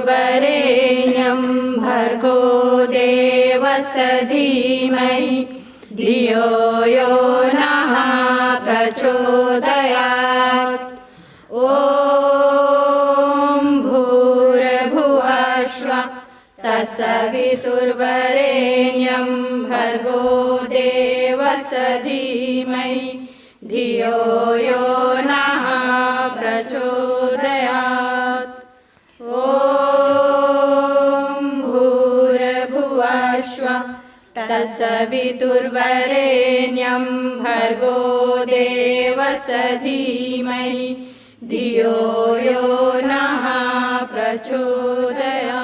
तत्सवितुर्वरेण्यं भर्गो देवस्य धीमहि धियो यो नः प्रचोदयात्। ॐ भूर्भुवः स्वः तत्सवितुर्वरेण्यं भर्गो देवस्य धीमहि धियो यो नः प्रचोदयात्। ॐ भूर्भुवः स्वः तत्सवितुर्वरेण्यं भर्गो देवस्य धीमहि धियो यो नः प्रचोदयात्।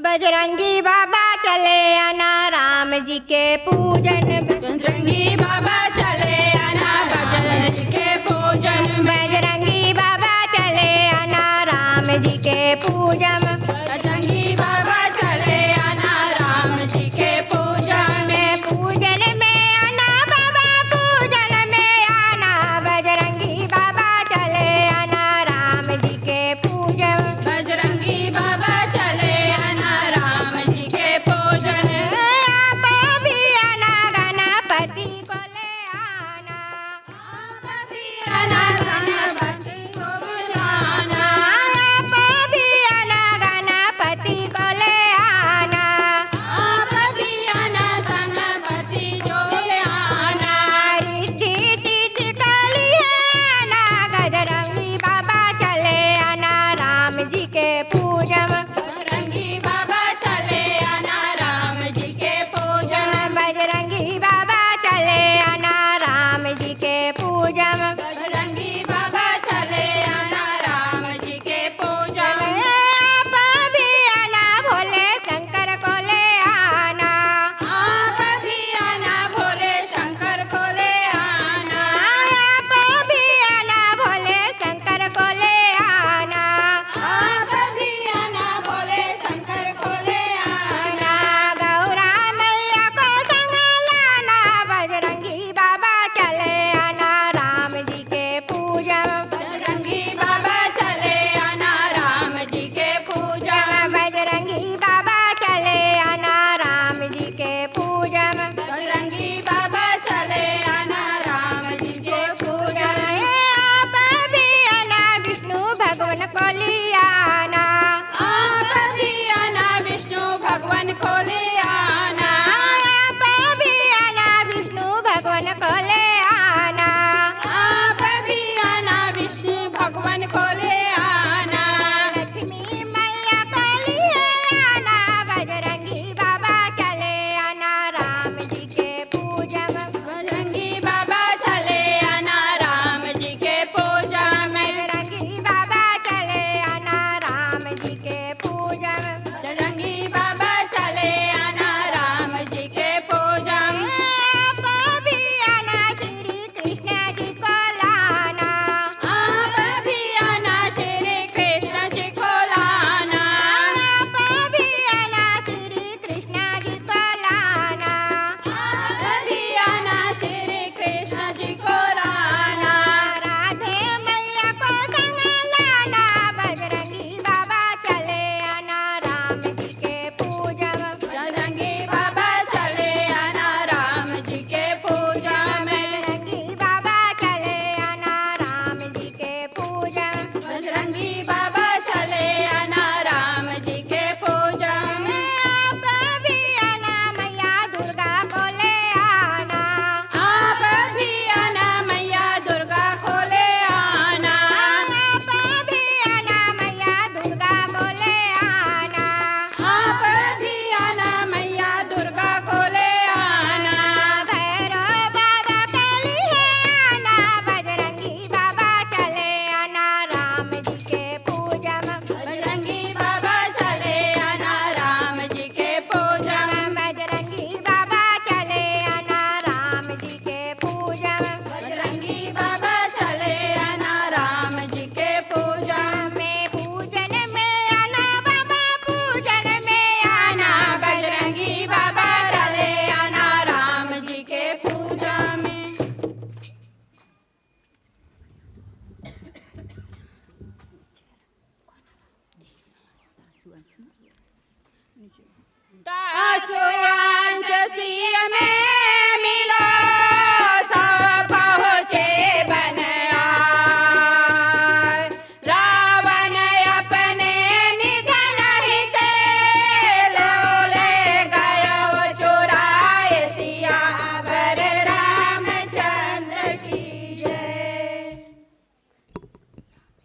बजरंगी बाबा चले आना राम जी के पूजन। बजरंगी बाबा चले आना बजरंग जी के पूजन। बजरंगी बाबा चले आना राम जी के पूजन। बजरंगी बाबा चले आना राम जी के पूजन। पूजन में आना बाबा पूजन में आना। बजरंगी बाबा चले आना राम जी के पूजन। बजरंगी बाबा चले आना राम जी के पूजन। आप भी आना गणपति को ले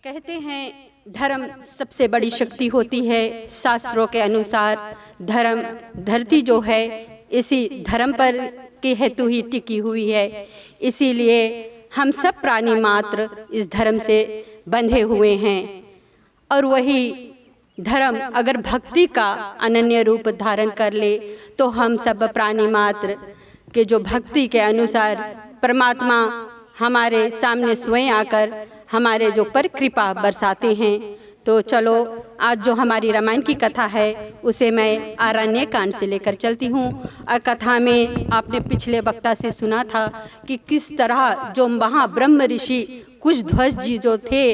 कहते हैं धर्म सबसे बड़ी शक्ति होती है। शास्त्रों के अनुसार धर्म धरती जो है इसी धर्म पर के हेतु ही टिकी हुई है। इसीलिए हम सब प्राणी मात्र इस धर्म से बंधे हुए हैं और वही धर्म अगर भक्ति का अनन्य रूप धारण कर ले तो हम सब प्राणी मात्र के जो भक्ति के अनुसार परमात्मा हमारे सामने स्वयं आकर हमारे जो पर कृपा बरसाते हैं। तो चलो आज जो हमारी रामायण की कथा है उसे मैं आरण्य कांड से लेकर चलती हूँ। और कथा में आपने पिछले वक्ता से सुना था कि किस तरह जो महाब्रह्म ऋषि कुशध्वज जी जो थे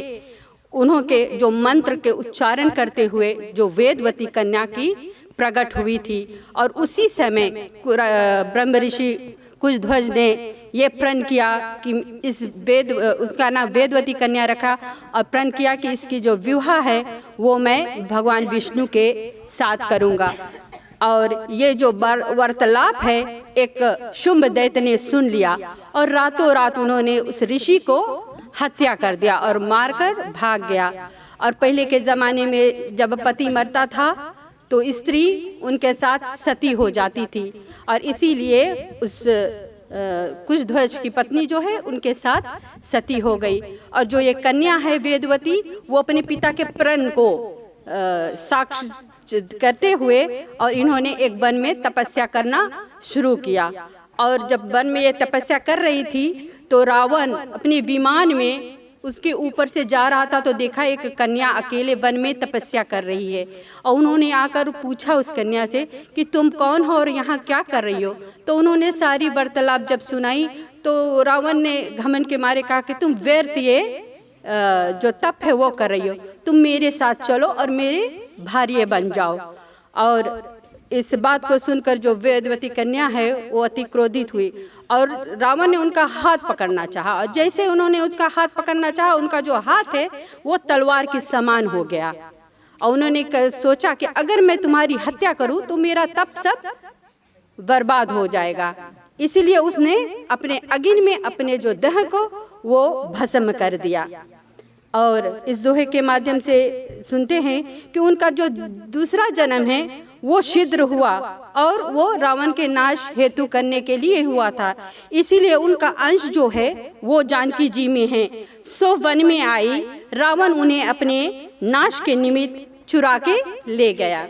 उन्हों के जो मंत्र के उच्चारण करते हुए जो वेदवती कन्या की प्रकट हुई थी और उसी समय ब्रह्म ऋषि कुशध्वज ने ये प्रण किया कि इस उसका नाम वेदवती कन्या रखा और प्रण किया कि इसकी जो विवाह है वो मैं भगवान विष्णु के साथ करूँगा। और ये जो वार्तालाप है एक शुंभ दैत्य ने सुन लिया और रातों रात उन्होंने उस ऋषि को हत्या कर दिया और मारकर भाग गया। और पहले के ज़माने में जब पति मरता था तो स्त्री उनके साथ सती हो जाती थी और इसीलिए उस कुशध्वज की पत्नी जो है उनके साथ सती हो गई। और जो ये कन्या है वेदवती वो अपने पिता के प्रण को साक्ष्य करते हुए और इन्होंने एक वन में तपस्या करना शुरू किया। और जब वन में ये तपस्या कर रही थी तो रावण अपने विमान में उसके ऊपर से जा रहा था तो देखा एक कन्या अकेले वन में तपस्या कर रही है। और उन्होंने आकर पूछा उस कन्या से कि तुम कौन हो और यहाँ क्या कर रही हो। तो उन्होंने सारी वार्तालाप जब सुनाई तो रावण ने घमंड के मारे कहा कि तुम व्यर्थ ये जो तप है वो कर रही हो, तुम मेरे साथ चलो और मेरे भार्य बन जाओ। और इस बात को सुनकर जो वेदवती कन्या है वो अति क्रोधित हुई और रावण ने उनका हाथ पकड़ना चाहा और जैसे उन्होंने उसका हाथ पकड़ना चाहा उनका जो हाथ है वो तलवार के समान हो गया। और उन्होंने सोचा कि अगर मैं तुम्हारी हत्या करूं तो मेरा तप सब बर्बाद हो जाएगा। इसीलिए उसने अपने अग्नि में अपने जो देह को वो भस्म कर दिया। और इस दोहे के माध्यम से सुनते हैं कि उनका जो दूसरा जन्म है वो शूद्र हुआ और वो रावण के नाश हेतु करने के लिए हुआ था। इसीलिए उनका अंश जो है वो जानकी जी में है। सो वन में आई रावण उन्हें अपने नाश के निमित्त चुरा के ले गया।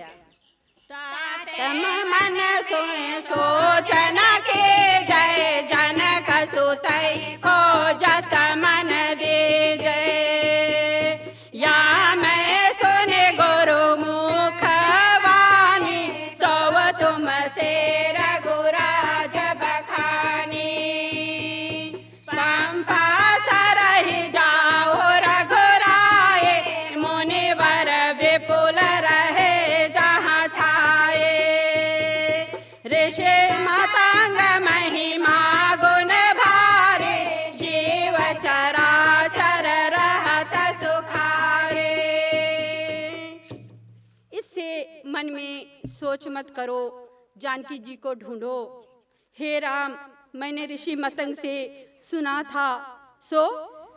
तम मन सोचना के जय जनक सुतई खोजत मन दे जय। या मैं सुने गुरु मुख वाणी सौ तुम से रघुराज बखानी। पंपा सरहि जाओ रघुराए मुनिवर विपुल रहे जहाँ छाए। ऋषि मतंग महिमा गुण भारे जीव चराचर रहत सुखाए। इससे मन में सोच मत करो, जानकी जी को ढूंढो। हे राम, मैंने ऋषि मतंग से सुना था सो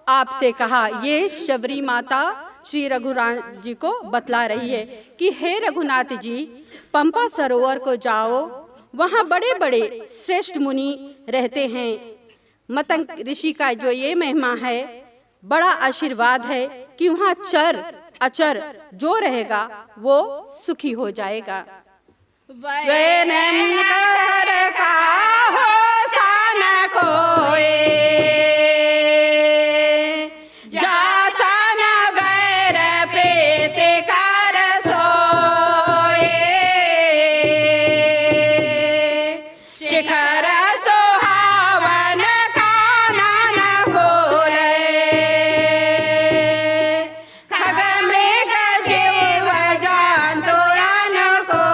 आपसे कहा। ये शबरी माता श्री रघुनाथ जी को बतला रही है कि हे रघुनाथ जी, पंपा सरोवर को जाओ, वहाँ बड़े बड़े श्रेष्ठ मुनि रहते हैं। मतंग ऋषि का जो ये महिमा है बड़ा आशीर्वाद है कि वहाँ चर अचर जो रहेगा वो सुखी हो जाएगा। वैनन कर का हो सन कोए जासन वैर प्रीत कर सोए। शिखर सुहावन कानन खोले खग मृग जीव जंतु अनुकूले।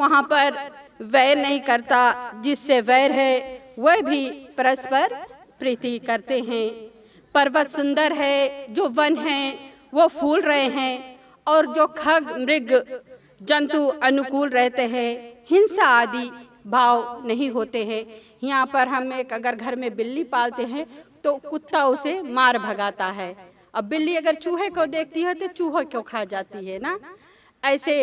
वहाँ पर वैर नहीं करता, जिससे वैर है वह भी परस्पर प्रीति करते हैं। पर्वत सुंदर है, जो वन हैं वो फूल रहे हैं, और जो खग मृग जंतु अनुकूल रहते हैं, हिंसा आदि भाव नहीं होते हैं। यहाँ पर हम एक अगर घर में बिल्ली पालते हैं तो कुत्ता उसे मार भगाता है। अब बिल्ली अगर चूहे को देखती है तो चूहा क्यों खा जाती है ना। ऐसे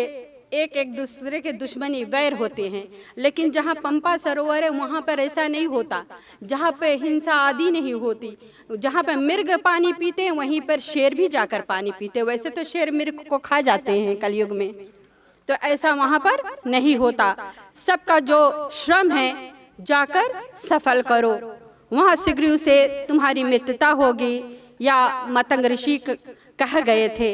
एक एक दूसरे के दुश्मनी वैर होते हैं। लेकिन जहाँ पंपा सरोवर है वहाँ पर ऐसा नहीं होता, जहाँ पे हिंसा आदि नहीं होती। जहाँ पे मृग पानी पीते हैं वहीं पर शेर भी जाकर पानी पीते हैं। वैसे तो शेर मृग को खा जाते हैं कलयुग में, तो ऐसा वहाँ पर नहीं होता। सबका जो श्रम है जाकर सफल करो, वहाँ शीघ्र से तुम्हारी मित्रता होगी। या मतंग ऋषि कह गए थे,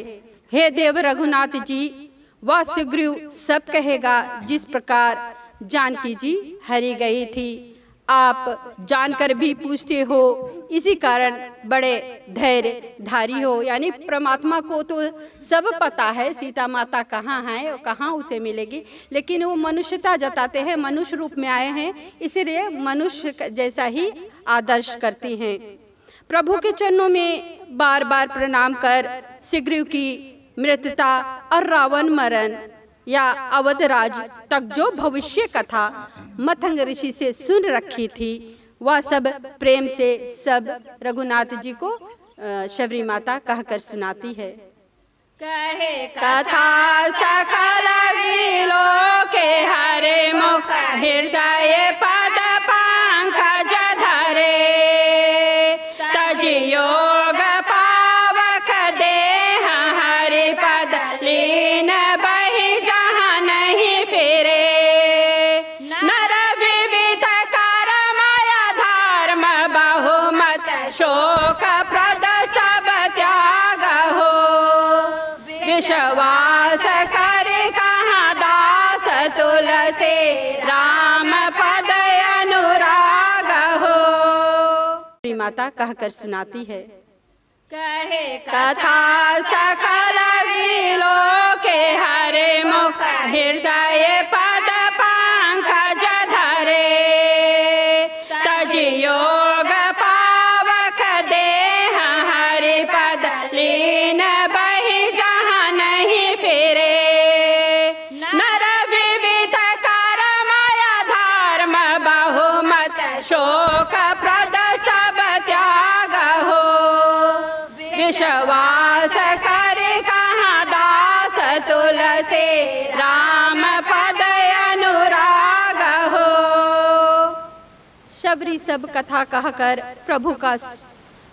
हे देव रघुनाथ जी, वह शीघ्र सब कहेगा जिस प्रकार जानकी जी हरी गई थी। आप जानकर भी पूछते हो, इसी कारण बड़े धैर्य धारी हो। यानी परमात्मा को तो सब पता है सीता माता कहाँ है और कहाँ उसे मिलेगी, लेकिन वो मनुष्यता जताते हैं, मनुष्य रूप में आए हैं, इसीलिए मनुष्य जैसा ही आदर्श करती हैं। प्रभु के चरणों में बार बार प्रणाम कर शीघ्र की मृत्यता और रावण मरण या अवधराज तक जो भविष्य कथा मतंग ऋषि से सुन रखी थी, वह सब प्रेम से सब रघुनाथ जी को शबरी माता कहकर सुनाती है। कहे कथा सकल विलोके हरे मुख हृदय पद पंकज धरे, तज योग पावक देह हरि पद लीन बहि जहाँ नहीं फिरे। नर विविध कर्मय धर्म बहुमत शोक प्रद सब त्याग हो। विश्वास कर कहाँ दास तुलसी राम पद अनुराग हो। श्री माता कहकर सुनाती है। कहे कथा सकल विलोके हरे मुख हृदय पद पंकज धरे, तज योग पावक देह हरि पद लीन बहि जहाँ नहीं फिरे। नर विविध कर्मय धर्म बहुमत शोक प्रद सब त्याग हो। विश्वास कर कहाँ दास तुलसी राम पद अनुराग हो। शबरी सब कथा कहकर प्रभु का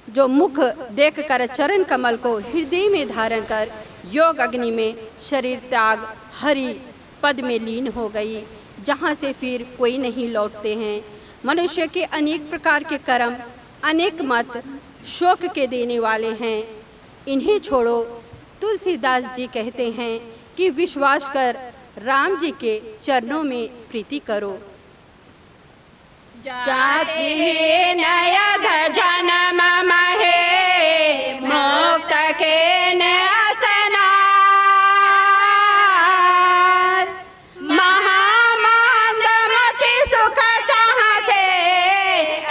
जो मुख देखकर चरण कमल को हृदय में धारण कर योग अग्नि में शरीर त्याग हरि पद में लीन हो गई, जहाँ से फिर कोई नहीं लौटते हैं। मनुष्य के अनेक प्रकार के कर्म अनेक मत शोक के देने वाले हैं, इन्हें छोड़ो। तुलसीदास जी कहते हैं कि विश्वास कर राम जी के चरणों में प्रीति करो। जाति नयध जन्म महे मुक्त के न असनार, महामंद मति सुख चाह से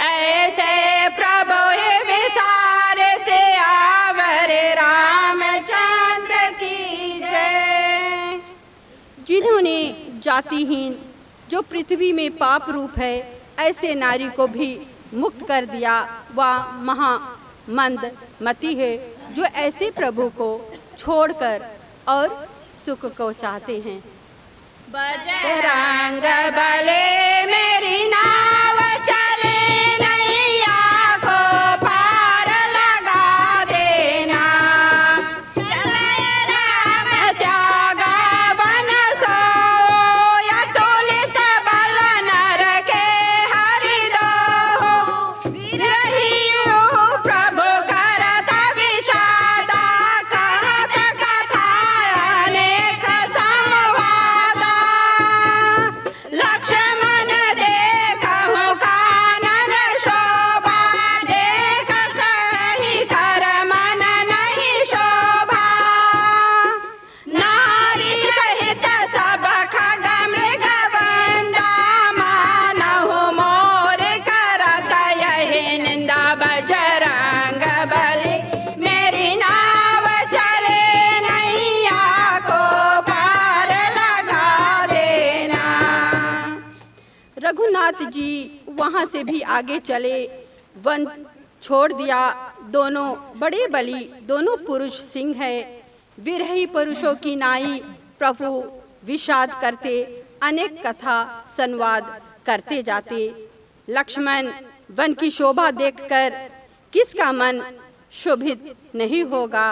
ऐसे प्रभु विसार से आवरे रामचंद्र की जय। जिन्होंने जातिहीन जो पृथ्वी में पाप रूप है ऐसे नारी को भी मुक्त कर दिया, वह महामंद मति है जो ऐसे प्रभु को छोड़कर और सुख को चाहते हैं। बजरंग बले मेरी नाव चले नैया को पार लगा देना, राम त्यागा बन सो या तुलित बल नर के हरि दो। विरहियो प्रभु करत विषादा, कहत कथा अनेक संवादा। लक्ष्मण रघुनाथ जी वहाँ से भी आगे चले, वन छोड़ दिया। दोनों बड़े बली, दोनों पुरुष सिंह है। विरही पुरुषों की नाई प्रभु विषाद करते, अनेक कथा संवाद करते जाते। लक्ष्मण वन की शोभा देखकर किसका मन शोभित नहीं होगा।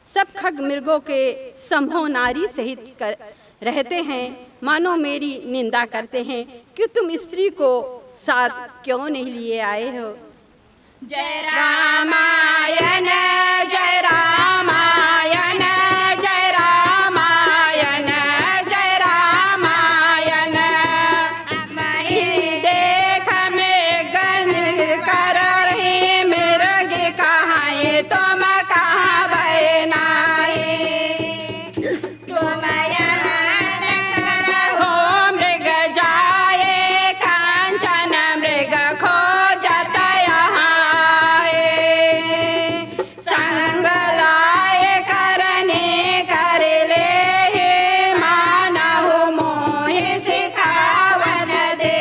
सब खग मृगों के समूह नारी सहित कर रहते हैं, मानो मेरी निंदा करते हैं कि तुम स्त्री को साथ क्यों नहीं लिए आए हो। जय रामायण जय रामायण जय रामायण जय रामायण। मही देख मृग कर रही मृग कहाँ ये तुम कहाँ बहनाई। तुम हो मृग जाए कांचन मृग खोजत यहाँ आए। संग लाए करने कर ले हे मानहु मोहि सिखावन दे।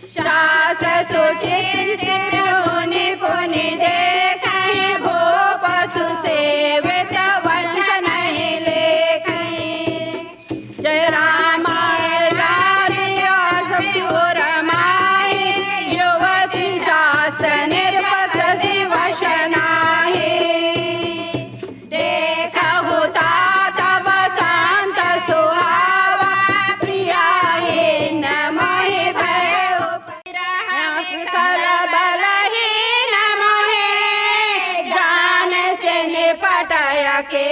शास्त्र सुचिंतित मुनि पुनि देखहि भूप सुसेवित वंश नहीं लेखहि। जय रामायण पुर माहि युवती शास्त्र निर्पत दिवश नाही। देखहु तात बसंत सुहावा प्रिया हीन मोहि भय कल बलहीन मोहि जान से निपटय के।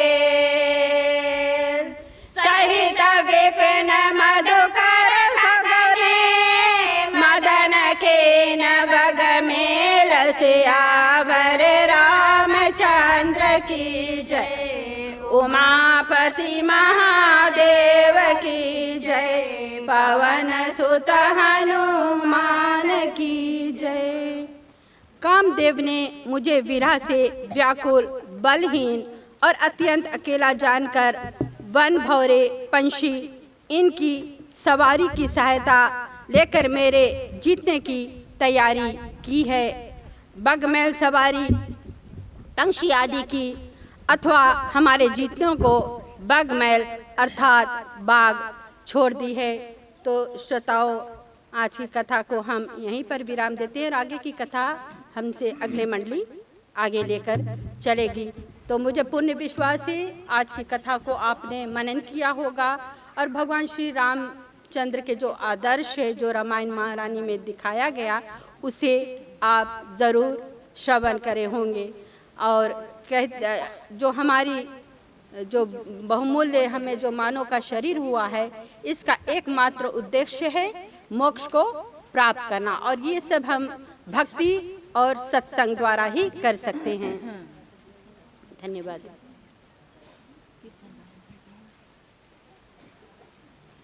सहित विपिन मधुकर खगरे मदन के नवग मेल सियावर रामचंद्र की जय। उमापति महादेव की जय। पवन सुत हनुमान की जय। कामदेव ने मुझे विरह से व्याकुल, बलहीन और अत्यंत अकेला जानकर वन भौरे पंछी इनकी सवारी की सहायता लेकर मेरे जीतने की तैयारी की है। बगमैल सवारी पंछी आदि की अथवा हमारे जीतनों को बगमैल अर्थात बाग छोड़ दी है। तो श्रोताओं, आज की कथा को हम यहीं पर विराम देते हैं और आगे की कथा हमसे अगले मंडली आगे लेकर चलेगी। तो मुझे पूर्ण विश्वास है आज की कथा को आपने मनन किया होगा और भगवान श्री रामचंद्र के जो आदर्श है, जो रामायण महारानी में दिखाया गया, उसे आप ज़रूर श्रवण करे होंगे। और जो हमारी जो बहुमूल्य हमें जो मानव का शरीर हुआ है, इसका एकमात्र उद्देश्य है मोक्ष को प्राप्त करना, और ये सब हम भक्ति और सत्संग द्वारा ही कर सकते हैं। धन्यवाद।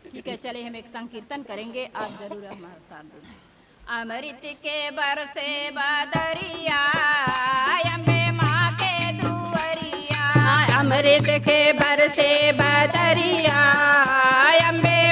ठीक है, चले हम एक संकीर्तन करेंगे, आप जरूर हमारे साथ दें। अमृत के बरसे बदरिया अम्बे माँ के दुवरिया। अमृत के बरसे बदरिया अम्बे